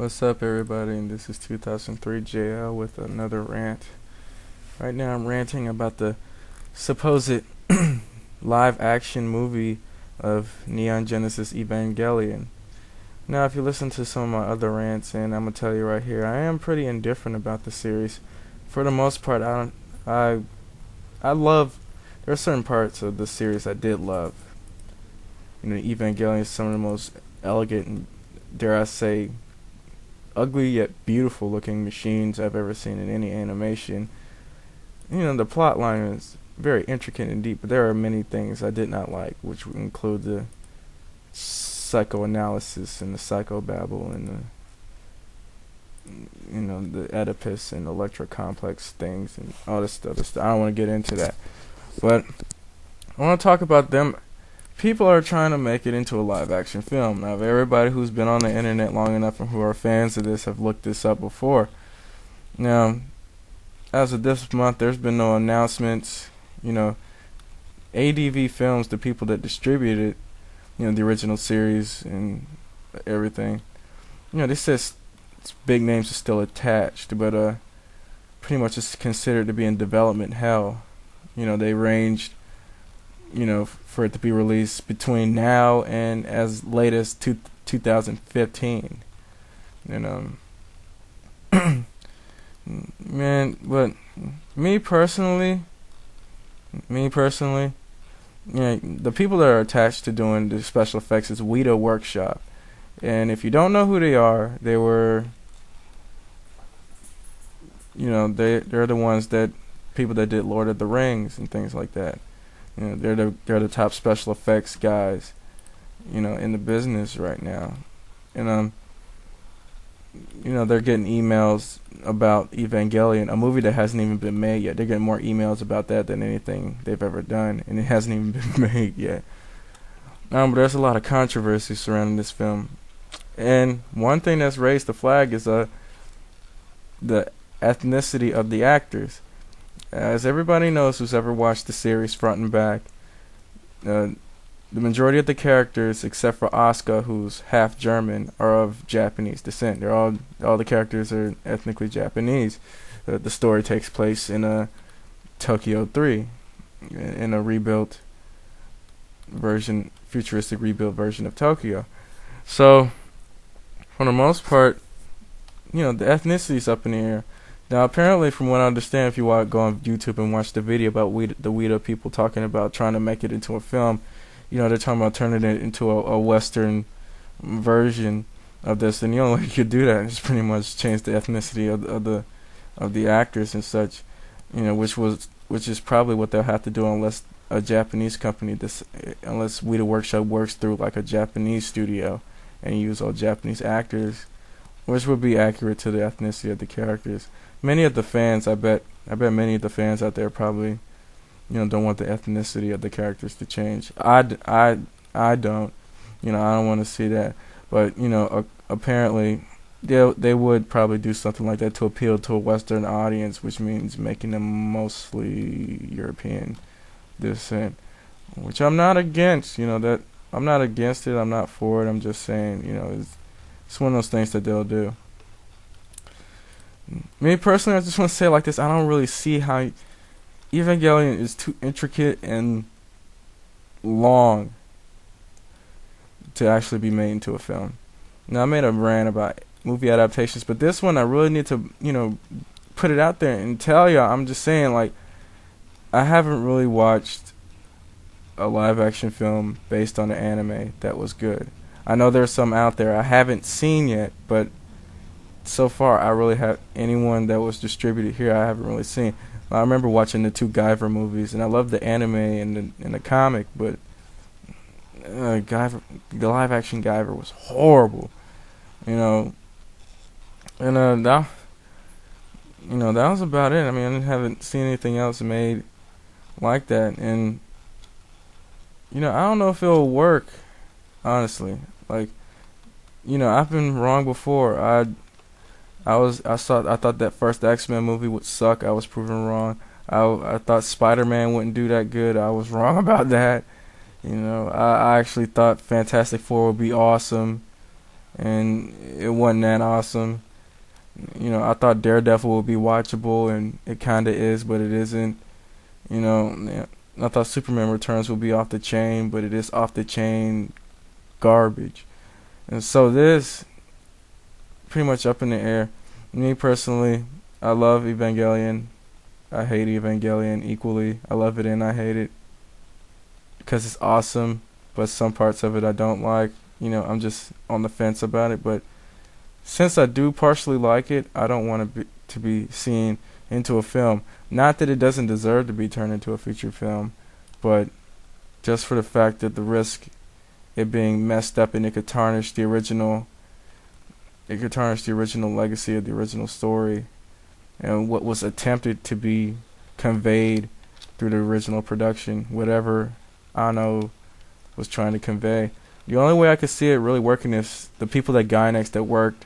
What's up, everybody? And this is 2003 JL with another rant. Right now, I'm ranting about the supposed live action movie of Neon Genesis Evangelion. Now, if you listen to some of my other rants, and I'm gonna tell you right here, I am pretty indifferent about the series. For the most part, I love. There are certain parts of the series I did love. Evangelion is some of the most elegant and, dare I say, ugly yet beautiful looking machines I've ever seen in any animation. The plot line is very intricate and deep, but there are many things I did not like, which would include the psychoanalysis and the psychobabble and the Oedipus and Electra complex things and all this other stuff. I don't want to get into that, but I want to talk about them. People are trying to make it into a live action film. Now, everybody who's been on the internet long enough and who are fans of this have looked this up before. Now, as of this month, there's been no announcements. ADV Films, the people that distributed, the original series and everything, they says big names are still attached, but pretty much it's considered to be in development hell. They ranged for it to be released between now and as late as 2015. Man, but me personally, the people that are attached to doing the special effects is Weta Workshop. And if you don't know who they are, they were, they're the ones that people that did Lord of the Rings and things like that. They're the top special effects guys, in the business right now, and they're getting emails about Evangelion, a movie that hasn't even been made yet. They're getting more emails about that than anything they've ever done, and it hasn't even been made yet. But there's a lot of controversy surrounding this film, and one thing that's raised the flag is the ethnicity of the actors. As everybody knows who's ever watched the series front and back, the majority of the characters, except for Asuka, who's half German, are of Japanese descent. They're all the characters are ethnically Japanese. The story takes place in Tokyo 3, in a rebuilt version, futuristic rebuilt version of Tokyo. So, for the most part, the ethnicity's up in the air. Now, apparently, from what I understand, if you go on YouTube and watch the video about the Weta people talking about trying to make it into a film, they're talking about turning it into a Western version of this. And the only way you could do that is pretty much change the ethnicity of the actors and such, which is probably what they'll have to do unless a Japanese company, unless Weta Workshop works through like a Japanese studio and use all Japanese actors, which would be accurate to the ethnicity of the characters. Many of the fans, I bet many of the fans out there probably, don't want the ethnicity of the characters to change. I don't. I don't want to see that. But apparently, they would probably do something like that to appeal to a Western audience, which means making them mostly European descent, which I'm not against. That I'm not against it. I'm not for it. I'm just saying, it's one of those things that they'll do. Me personally, I just want to say it like this. I don't really see how Evangelion is too intricate and long to actually be made into a film. Now, I made a rant about movie adaptations, but this one I really need to, put it out there and tell y'all. I'm just saying, like, I haven't really watched a live action film based on an anime that was good. I know there's some out there I haven't seen yet, but so far, I really have anyone that was distributed here I haven't really seen. I remember watching the two Guyver movies, and I love the anime and the comic, but Guyver, the live action Guyver was horrible, and that was about it. I mean, I haven't seen anything else made like that, and I don't know if it'll work, honestly. Like, I've been wrong before. I thought that first X-Men movie would suck. I was proven wrong. I thought Spider-Man wouldn't do that good. I was wrong about that. I actually thought Fantastic Four would be awesome. and it wasn't that awesome. You know, I thought Daredevil would be watchable, and it kind of is, but it isn't. You know, yeah, I thought Superman Returns would be off the chain, but it is off the chain garbage. And so this, pretty much up in the air. Me personally, I love Evangelion. I hate Evangelion equally. I love it and I hate it because it's awesome, but some parts of it I don't like. You know, I'm just on the fence about it. But since I do partially like it, I don't want to be seen into a film. Not that it doesn't deserve to be turned into a feature film, but just for the fact that the risk it being messed up and it could tarnish the original legacy of the original story and what was attempted to be conveyed through the original production, whatever Anno was trying to convey. The only way I could see it really working is the people that Gainax that worked,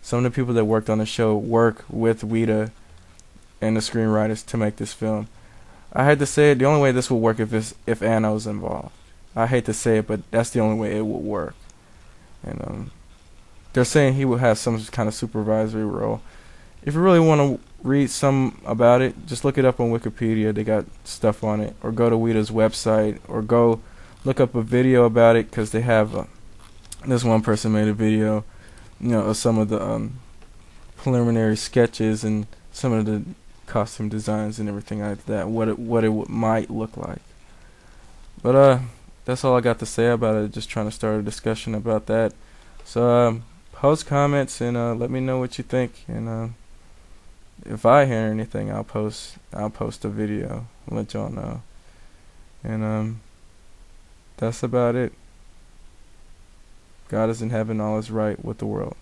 some of the people that worked on the show work with Weta and the screenwriters to make this film. I hate to say it, the only way this will work if Anno's involved. I hate to say it, but that's the only way it will work. And they're saying he will have some kind of supervisory role. If you really want to read some about it, just look it up on Wikipedia. They got stuff on it. Or go to Weta's website. Or go look up a video about it, because they have... this one person made a video, you know, of some of the preliminary sketches and some of the costume designs and everything like that. What it might look like. But that's all I got to say about it. Just trying to start a discussion about that. So post comments and let me know what you think. And if I hear anything, I'll post a video and let y'all know. And that's about it. God is in heaven, all is right with the world.